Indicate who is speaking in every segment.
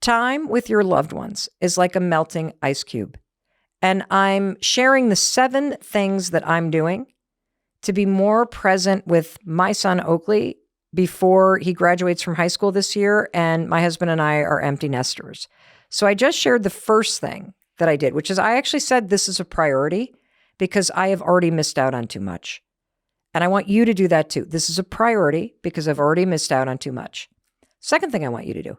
Speaker 1: time with your loved ones is like a melting ice cube. And I'm sharing the 7 things that I'm doing to be more present with my son, Oakley, before he graduates from high school this year. And my husband and I are empty nesters. So I just shared the first thing that I did, which is I actually said this is a priority because I have already missed out on too much. And I want you to do that too. This is a priority because I've already missed out on too much. Second thing I want you to do,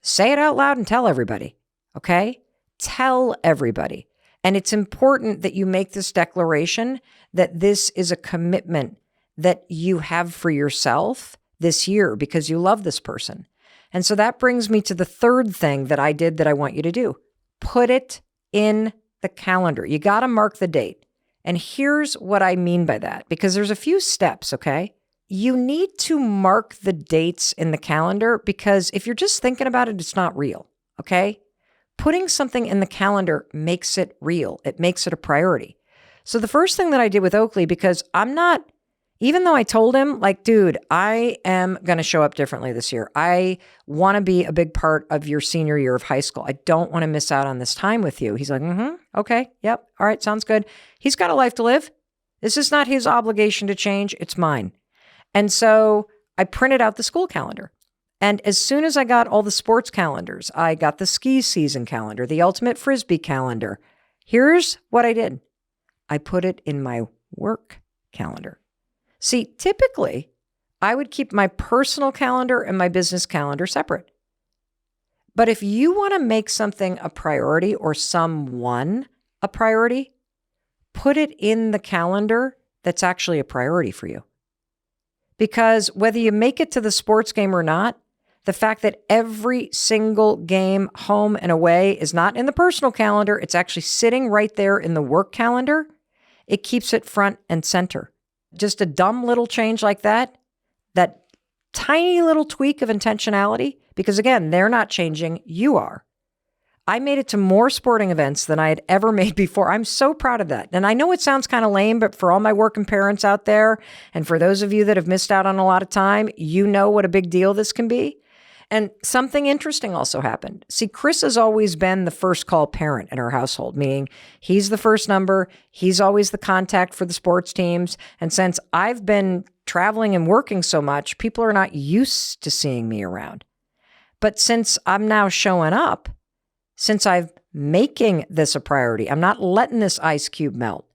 Speaker 1: say it out loud and tell everybody, okay? Tell everybody. And it's important that you make this declaration that this is a commitment that you have for yourself this year because you love this person. And so that brings me to the third thing that I did that I want you to do. Put it in the calendar. You got to mark the date. And here's what I mean by that, because there's a few steps, okay? You need to mark the dates in the calendar because if you're just thinking about it, it's not real, okay? Putting something in the calendar makes it real. It makes it a priority. So the first thing that I did with Oakley, because even though I told him, like, dude, I am going to show up differently this year. I want to be a big part of your senior year of high school. I don't want to miss out on this time with you. He's like, okay, yep, all right, sounds good. He's got a life to live. This is not his obligation to change. It's mine. And so I printed out the school calendar. And as soon as I got all the sports calendars, I got the ski season calendar, the ultimate Frisbee calendar. Here's what I did. I put it in my work calendar. See, typically, I would keep my personal calendar and my business calendar separate. But if you want to make something a priority or someone a priority, put it in the calendar that's actually a priority for you. Because whether you make it to the sports game or not, the fact that every single game, home and away, is not in the personal calendar, it's actually sitting right there in the work calendar, it keeps it front and center. Just a dumb little change like that tiny little tweak of intentionality, because again, they're not changing, you are. I made it to more sporting events than I had ever made before. I'm so proud of that. And I know it sounds kind of lame, but for all my working parents out there, and for those of you that have missed out on a lot of time, you know what a big deal this can be. And something interesting also happened. See, Chris has always been the first call parent in our household, meaning he's the first number. He's always the contact for the sports teams. And since I've been traveling and working so much, people are not used to seeing me around. But since I'm now showing up, since I'm making this a priority, I'm not letting this ice cube melt.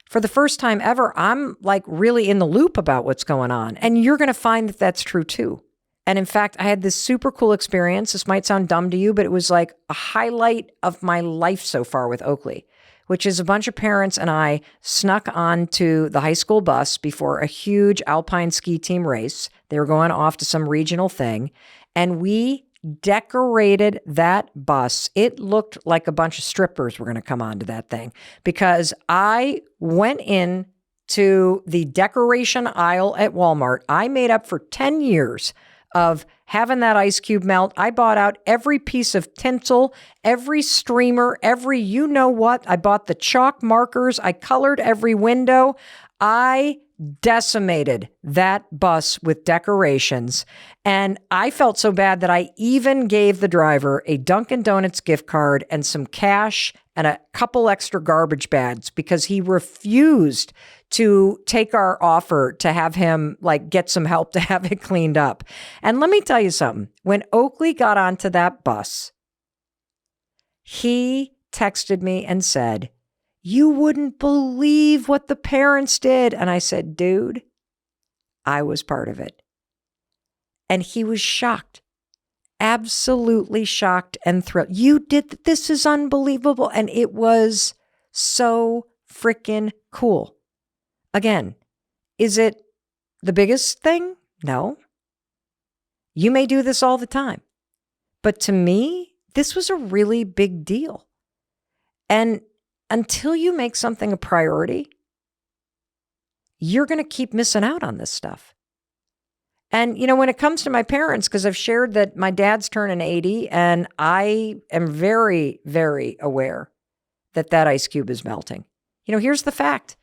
Speaker 1: For the first time ever, I'm like really in the loop about what's going on. And you're going to find that that's true too. And in fact, I had this super cool experience. This might sound dumb to you, but it was like a highlight of my life so far with Oakley, which is a bunch of parents and I snuck onto the high school bus before a huge alpine ski team race. They were going off to some regional thing, and we decorated that bus. It looked like a bunch of strippers were going to come onto that thing because I went in to the decoration aisle at Walmart. I made up for 10 years of having that ice cube melt. I bought out every piece of tinsel, every streamer, every you know what. I bought the chalk markers. I colored every window. I decimated that bus with decorations. And I felt so bad that I even gave the driver a Dunkin' Donuts gift card and some cash and a couple extra garbage bags because he refused to take our offer to have him like get some help to have it cleaned up. And let me tell you something. When Oakley got onto that bus, he texted me and said, "You wouldn't believe what the parents did." And I said, "Dude, I was part of it." And he was shocked, absolutely shocked and thrilled. "You did, this is unbelievable." And it was so freaking cool. Again, is it the biggest thing? No. You may do this all the time. But to me, this was a really big deal. And until you make something a priority, you're going to keep missing out on this stuff. And, you know, when it comes to my parents, because I've shared that my dad's turning 80, and I am very, very aware that that ice cube is melting. You know, here's the fact.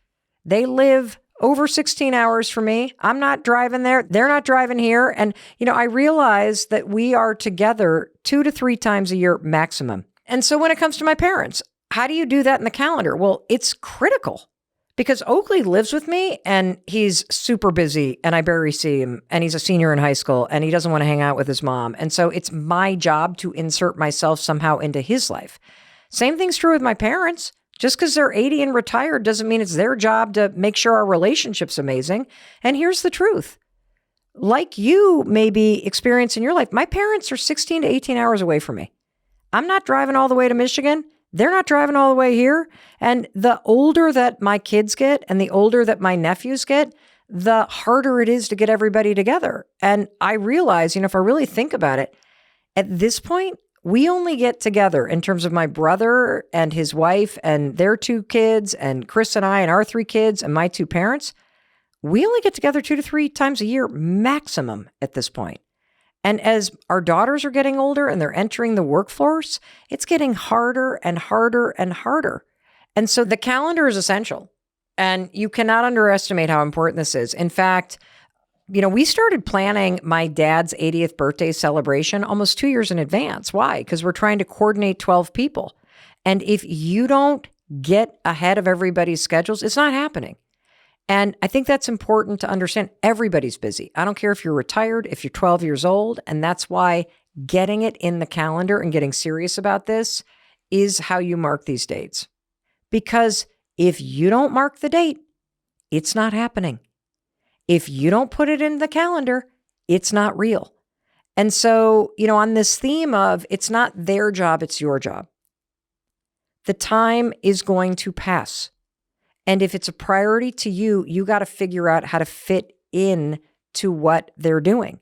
Speaker 1: They live over 16 hours for me. I'm not driving there. They're not driving here. And, I realize that we are together 2 to 3 times a year maximum. And so when it comes to my parents, how do you do that in the calendar? Well, it's critical because Oakley lives with me and he's super busy and I barely see him and he's a senior in high school and he doesn't want to hang out with his mom. And so it's my job to insert myself somehow into his life. Same thing's true with my parents. Just because they're 80 and retired doesn't mean it's their job to make sure our relationship's amazing. And here's the truth. Like you may be experiencing in your life, my parents are 16 to 18 hours away from me. I'm not driving all the way to Michigan. They're not driving all the way here. And the older that my kids get and the older that my nephews get, the harder it is to get everybody together. And I realize, if I really think about it, at this point, we only get together in terms of my brother and his wife and their 2 kids and Chris and I and our 3 kids and my 2 parents. We only get together 2 to 3 times a year maximum at this point. And as our daughters are getting older and they're entering the workforce, it's getting harder and harder and harder. And so the calendar is essential. And you cannot underestimate how important this is. In fact, we started planning my dad's 80th birthday celebration almost 2 years in advance. Why? Because we're trying to coordinate 12 people. And if you don't get ahead of everybody's schedules, it's not happening. And I think that's important to understand. Everybody's busy. I don't care if you're retired, if you're 12 years old. And that's why getting it in the calendar and getting serious about this is how you mark these dates. Because if you don't mark the date, it's not happening. If you don't put it in the calendar, it's not real. And so, on this theme of it's not their job, it's your job. The time is going to pass. And if it's a priority to you, you got to figure out how to fit in to what they're doing.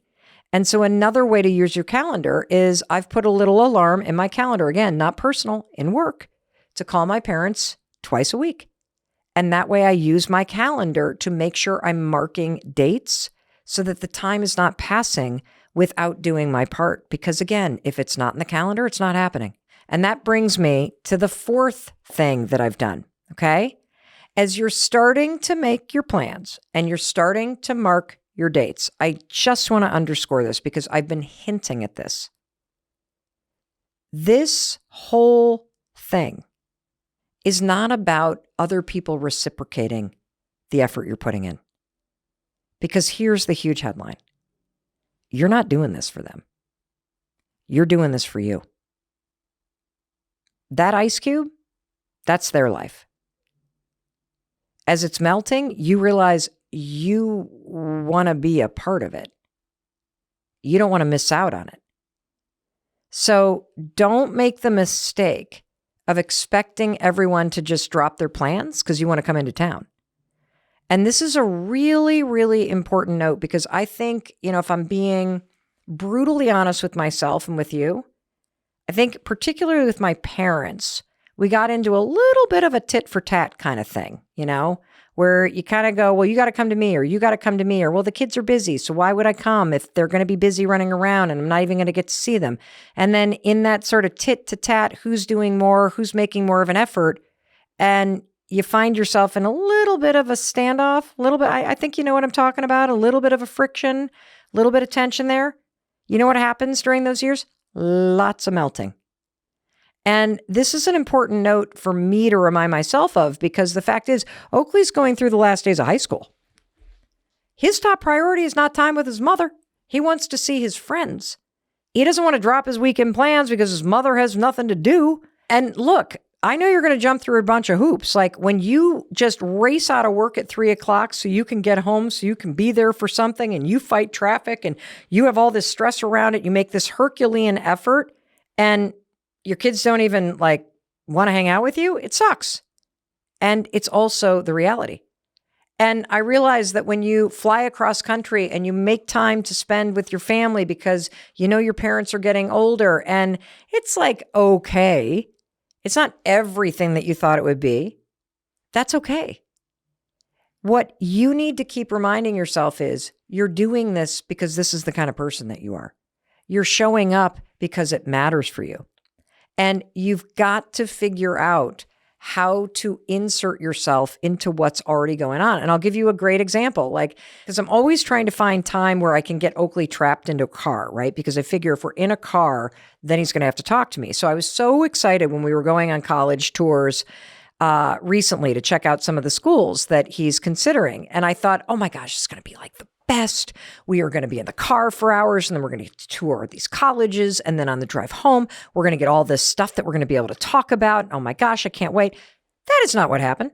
Speaker 1: And so another way to use your calendar is I've put a little alarm in my calendar, again, not personal, in work, to call my parents twice a week. And that way I use my calendar to make sure I'm marking dates so that the time is not passing without doing my part. Because again, if it's not in the calendar, it's not happening. And that brings me to the 4th thing that I've done, okay? As you're starting to make your plans and you're starting to mark your dates, I just want to underscore this because I've been hinting at this. This whole thing is not about other people reciprocating the effort you're putting in. Because here's the huge headline. You're not doing this for them. You're doing this for you. That ice cube, that's their life. As it's melting, you realize you want to be a part of it. You don't want to miss out on it. So don't make the mistake of expecting everyone to just drop their plans because you want to come into town. And this is a really, really important note because I think, if I'm being brutally honest with myself and with you, I think particularly with my parents, we got into a little bit of a tit for tat kind of thing, where you kind of go, well, you got to come to me or you got to come to me or, well, the kids are busy. So why would I come if they're going to be busy running around and I'm not even going to get to see them? And then in that sort of tit to tat, who's doing more, who's making more of an effort? And you find yourself in a little bit of a standoff, a little bit. I think you know what I'm talking about, a little bit of a friction, a little bit of tension there. You know what happens during those years? Lots of melting. And this is an important note for me to remind myself of because the fact is, Oakley's going through the last days of high school. His top priority is not time with his mother. He wants to see his friends. He doesn't want to drop his weekend plans because his mother has nothing to do. And look, I know you're going to jump through a bunch of hoops. Like when you just race out of work at 3:00 so you can get home, so you can be there for something and you fight traffic and you have all this stress around it. You make this Herculean effort and your kids don't even want to hang out with you. It sucks. And it's also the reality. And I realize that when you fly across country and you make time to spend with your family because your parents are getting older and it's okay. It's not everything that you thought it would be. That's okay. What you need to keep reminding yourself is you're doing this because this is the kind of person that you are. You're showing up because it matters for you. And you've got to figure out how to insert yourself into what's already going on. And I'll give you a great example, because I'm always trying to find time where I can get Oakley trapped into a car, right? Because I figure if we're in a car, then he's going to have to talk to me. So I was so excited when we were going on college tours recently to check out some of the schools that he's considering. And I thought, oh my gosh, it's going to be like the best. We are going to be in the car for hours, and then we're going to tour these colleges. And then on the drive home, we're going to get all this stuff that we're going to be able to talk about. Oh my gosh, I can't wait. That is not what happened.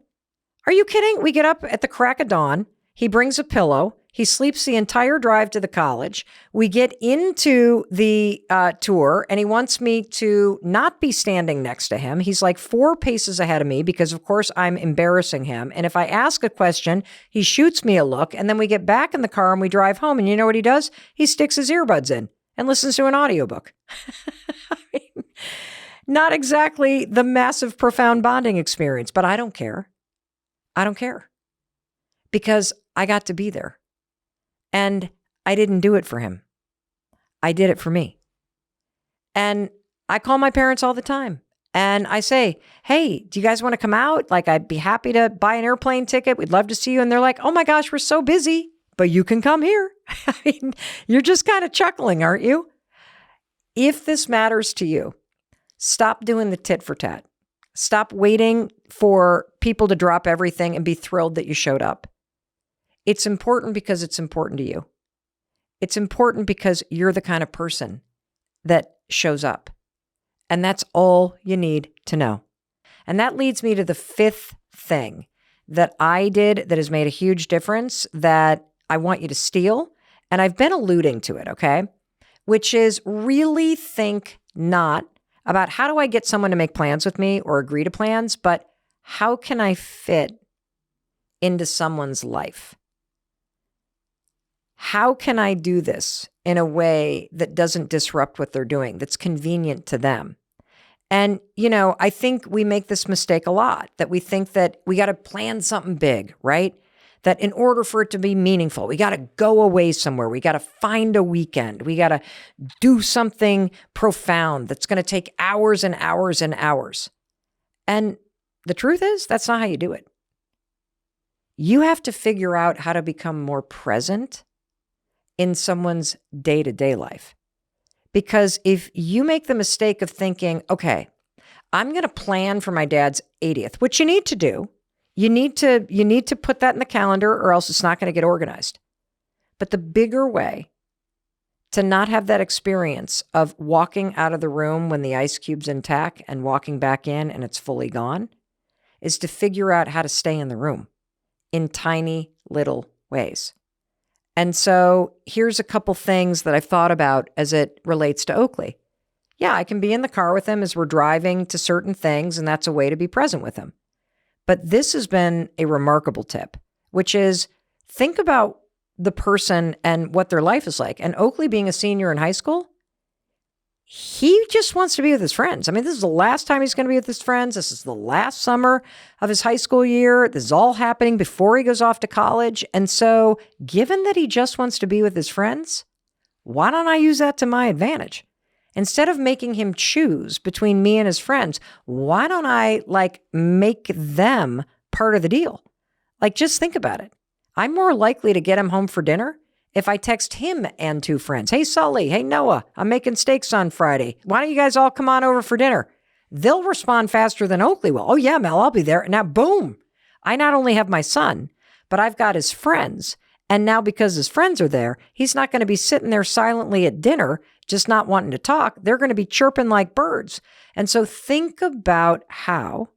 Speaker 1: Are you kidding? We get up at the crack of dawn. He brings a pillow. He sleeps the entire drive to the college. We get into the tour, and he wants me to not be standing next to him. He's like 4 paces ahead of me because, of course, I'm embarrassing him. And if I ask a question, he shoots me a look, and then we get back in the car and we drive home. And you know what he does? He sticks his earbuds in and listens to an audiobook. I mean, not exactly the massive, profound bonding experience, but I don't care. I don't care because I got to be there. And I didn't do it for him. I did it for me. And I call my parents all the time. And I say, hey, do you guys want to come out? Like, I'd be happy to buy an airplane ticket. We'd love to see you. And they're like, oh my gosh, we're so busy, but you can come here. I mean, you're just kind of chuckling, aren't you? If this matters to you, stop doing the tit for tat. Stop waiting for people to drop everything and be thrilled that you showed up. It's important because it's important to you. It's important because you're the kind of person that shows up. And that's all you need to know. And that leads me to the 5th thing that I did that has made a huge difference that I want you to steal. And I've been alluding to it, okay? Which is really think not about how do I get someone to make plans with me or agree to plans, but how can I fit into someone's life? How can I do this in a way that doesn't disrupt what they're doing, that's convenient to them? And, I think we make this mistake a lot, that we think that we got to plan something big, right? That in order for it to be meaningful, we got to go away somewhere. We got to find a weekend. We got to do something profound that's going to take hours and hours and hours. And the truth is, that's not how you do it. You have to figure out how to become more present in someone's day-to-day life. Because if you make the mistake of thinking, okay, I'm going to plan for my dad's 80th, which you need to do. You need to put that in the calendar or else it's not going to get organized. But the bigger way to not have that experience of walking out of the room when the ice cube's intact and walking back in and it's fully gone is to figure out how to stay in the room in tiny little ways. And so here's a couple things that I've thought about as it relates to Oakley. Yeah, I can be in the car with him as we're driving to certain things, and that's a way to be present with him. But this has been a remarkable tip, which is think about the person and what their life is like. And Oakley being a senior in high school, he just wants to be with his friends. I mean, this is the last time he's going to be with his friends. This is the last summer of his high school year. This is all happening before he goes off to college. And so given that he just wants to be with his friends, why don't I use that to my advantage? Instead of making him choose between me and his friends, why don't I make them part of the deal? Just think about it. I'm more likely to get him home for dinner if I text him and 2 friends. Hey, Sully. Hey, Noah. I'm making steaks on Friday. Why don't you guys all come on over for dinner? They'll respond faster than Oakley will. Oh, yeah, Mel, I'll be there. Now, boom. I not only have my son, but I've got his friends. And now because his friends are there, he's not going to be sitting there silently at dinner, just not wanting to talk. They're going to be chirping like birds. And so think about how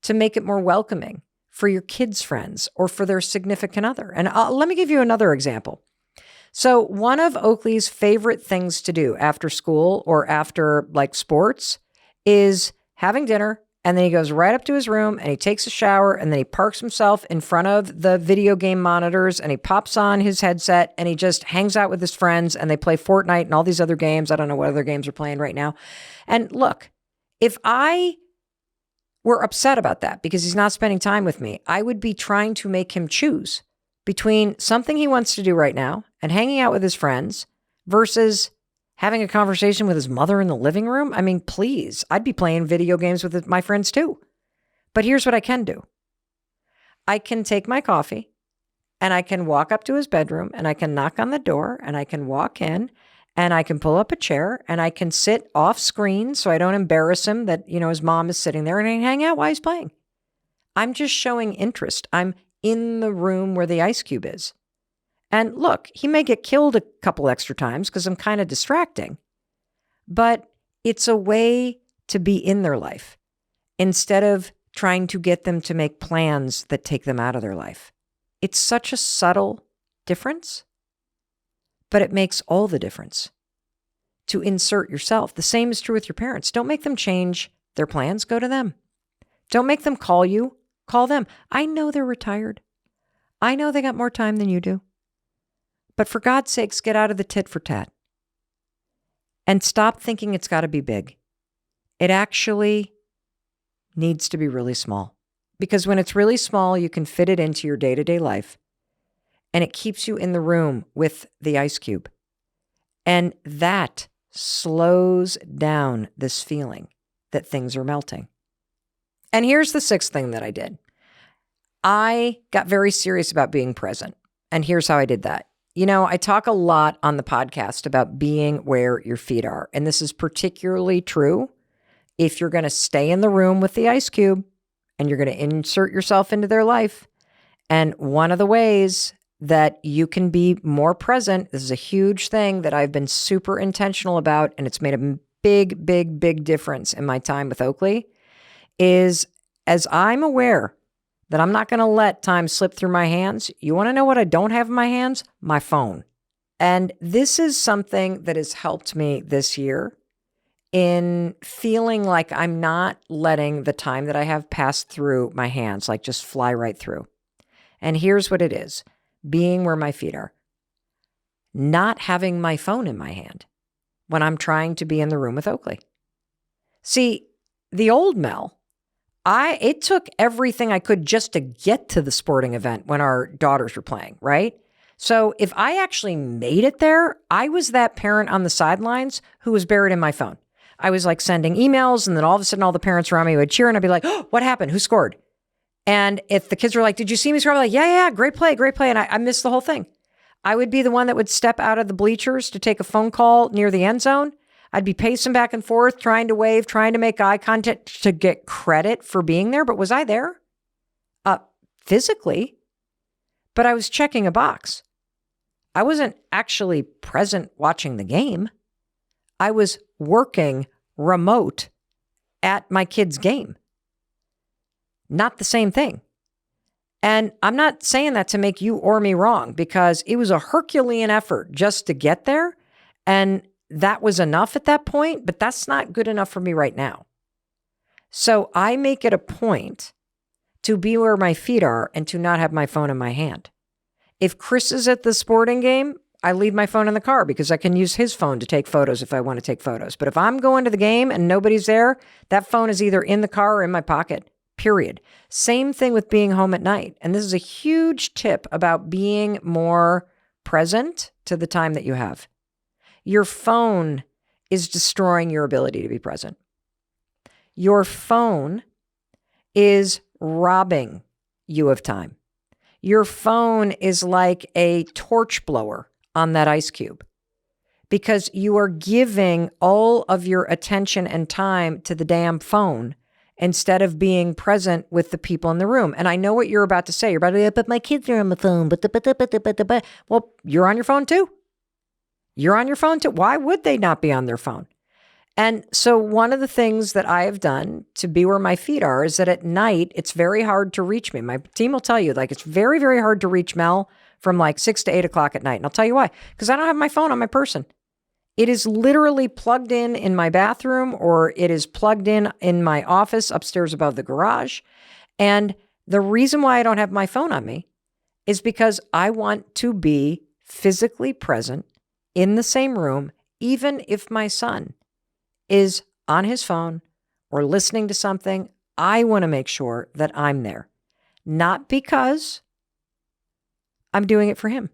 Speaker 1: to make it more welcoming for your kids' friends or for their significant other. And let me give you another example. So one of Oakley's favorite things to do after school or after sports is having dinner. And then he goes right up to his room and he takes a shower and then he parks himself in front of the video game monitors and he pops on his headset and he just hangs out with his friends and they play Fortnite and all these other games. I don't know what other games are playing right now. And look, if I were upset about that because he's not spending time with me, I would be trying to make him choose between something he wants to do right now and hanging out with his friends versus having a conversation with his mother in the living room. I mean, please, I'd be playing video games with my friends too. But here's what I can do. I can take my coffee and I can walk up to his bedroom and I can knock on the door and I can walk in and I can pull up a chair and I can sit off screen so I don't embarrass him that, his mom is sitting there, and I can hang out while he's playing. I'm just showing interest. I'm in the room where the ice cube is. And look, he may get killed a couple extra times because I'm kind of distracting, but it's a way to be in their life instead of trying to get them to make plans that take them out of their life. It's such a subtle difference, but it makes all the difference to insert yourself. The same is true with your parents. Don't make them change their plans. Go to them. Don't make them call you. Call them. I know they're retired. I know they got more time than you do. But for God's sakes, get out of the tit for tat and stop thinking it's got to be big. It actually needs to be really small, because when it's really small, you can fit it into your day-to-day life, and it keeps you in the room with the ice cube. And that slows down this feeling that things are melting. And here's the sixth thing that I did. I got very serious about being present. And here's how I did that. I talk a lot on the podcast about being where your feet are. And this is particularly true if you're going to stay in the room with the ice cube and you're going to insert yourself into their life. And one of the ways that you can be more present, this is a huge thing that I've been super intentional about, and it's made a big, big, big difference in my time with Oakley, is as I'm aware that I'm not going to let time slip through my hands. You want to know what I don't have in my hands? My phone. And this is something that has helped me this year in feeling like I'm not letting the time that I have pass through my hands, like just fly right through. And here's what it is. Being where my feet are. Not having my phone in my hand when I'm trying to be in the room with Oakley. See, the old Mel, it took everything I could just to get to the sporting event when our daughters were playing, right? So if I actually made it there, I was that parent on the sidelines who was buried in my phone. I was like sending emails, and then all of a sudden all the parents around me would cheer, and I'd be like, oh, what happened? Who scored? And if the kids were like, did you see me score? I'd be like, yeah, great play. And I missed the whole thing. I would be the one that would step out of the bleachers to take a phone call near the end zone. I'd be pacing back and forth, trying to wave, trying to make eye contact to get credit for being there. But was I there? Physically. But I was checking a box. I wasn't actually present watching the game. I was working remote at my kid's game. Not the same thing. And I'm not saying that to make you or me wrong, because it was a Herculean effort just to get there. And that was enough at that point, but that's not good enough for me right now. So I make it a point to be where my feet are and to not have my phone in my hand. If Chris is at the sporting game, I leave my phone in the car because I can use his phone to take photos if I want to take photos. But if I'm going to the game and nobody's there, that phone is either in the car or in my pocket, period. Same thing with being home at night. And this is a huge tip about being more present to the time that you have. Your phone is destroying your ability to be present. Your phone is robbing you of time. Your phone is like a torch blower on that ice cube, because you are giving all of your attention and time to the damn phone instead of being present with the people in the room. And I know what you're about to say. You're about to be like, but my kids are on the phone. Well, you're on your phone too. You're on your phone too. Why would they not be on their phone? And so one of the things that I have done to be where my feet are is that at night, it's very hard to reach me. My team will tell you, like, it's very, very hard to reach Mel from like 6 to 8 o'clock at night. And I'll tell you why. Because I don't have my phone on my person. It is literally plugged in my bathroom, or it is plugged in my office upstairs above the garage. And the reason why I don't have my phone on me is because I want to be physically present in the same room, even if my son is on his phone or listening to something. I want to make sure that I'm there, not because I'm doing it for him,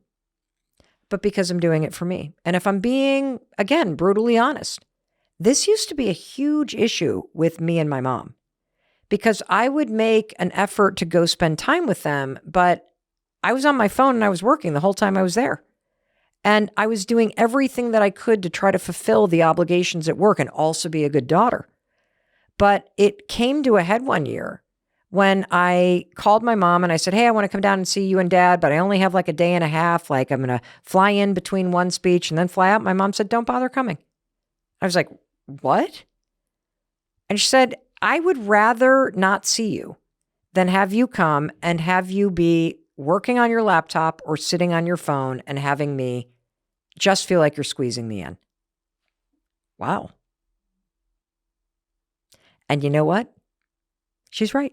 Speaker 1: but because I'm doing it for me. And if I'm being, again, brutally honest, this used to be a huge issue with me and my mom, because I would make an effort to go spend time with them, but I was on my phone and I was working the whole time I was there. And I was doing everything that I could to try to fulfill the obligations at work and also be a good daughter. But it came to a head one year when I called my mom and I said, hey, I want to come down and see you and dad, but I only have like a day and a half. Like I'm going to fly in between one speech and then fly out. My mom said, don't bother coming. I was like, what? And she said, I would rather not see you than have you come and have you be working on your laptop or sitting on your phone and having me just feel like you're squeezing me in. Wow. And you know what? She's right.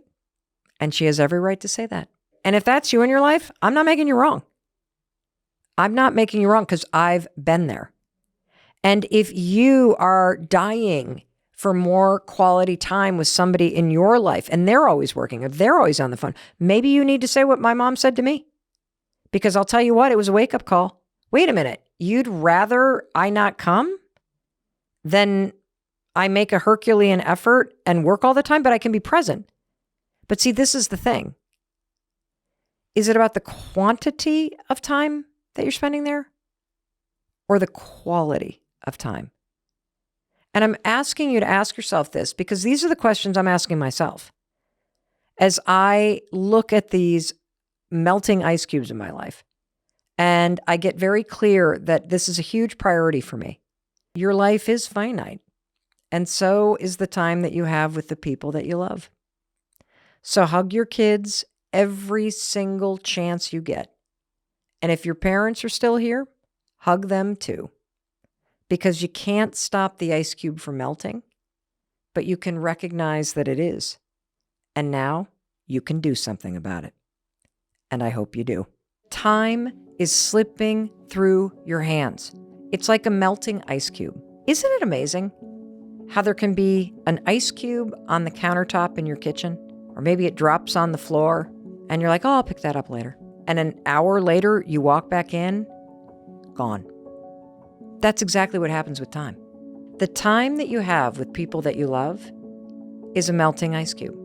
Speaker 1: And she has every right to say that. And if that's you in your life, I'm not making you wrong. I'm not making you wrong because I've been there. And if you are dying for more quality time with somebody in your life and they're always working or they're always on the phone, maybe you need to say what my mom said to me. Because I'll tell you what, it was a wake-up call. Wait a minute. You'd rather I not come than I make a Herculean effort and work all the time, but I can be present. But see, this is the thing. Is it about the quantity of time that you're spending there or the quality of time? And I'm asking you to ask yourself this because these are the questions I'm asking myself as I look at these melting ice cubes in my life. And I get very clear that this is a huge priority for me. Your life is finite. And so is the time that you have with the people that you love. So hug your kids every single chance you get. And if your parents are still here, hug them too. Because you can't stop the ice cube from melting, but you can recognize that it is. And now you can do something about it. And I hope you do. Time is slipping through your hands. It's like a melting ice cube. Isn't it amazing how there can be an ice cube on the countertop in your kitchen? Or maybe it drops on the floor and you're like, oh, I'll pick that up later. And an hour later, you walk back in, gone. That's exactly what happens with time. The time that you have with people that you love is a melting ice cube.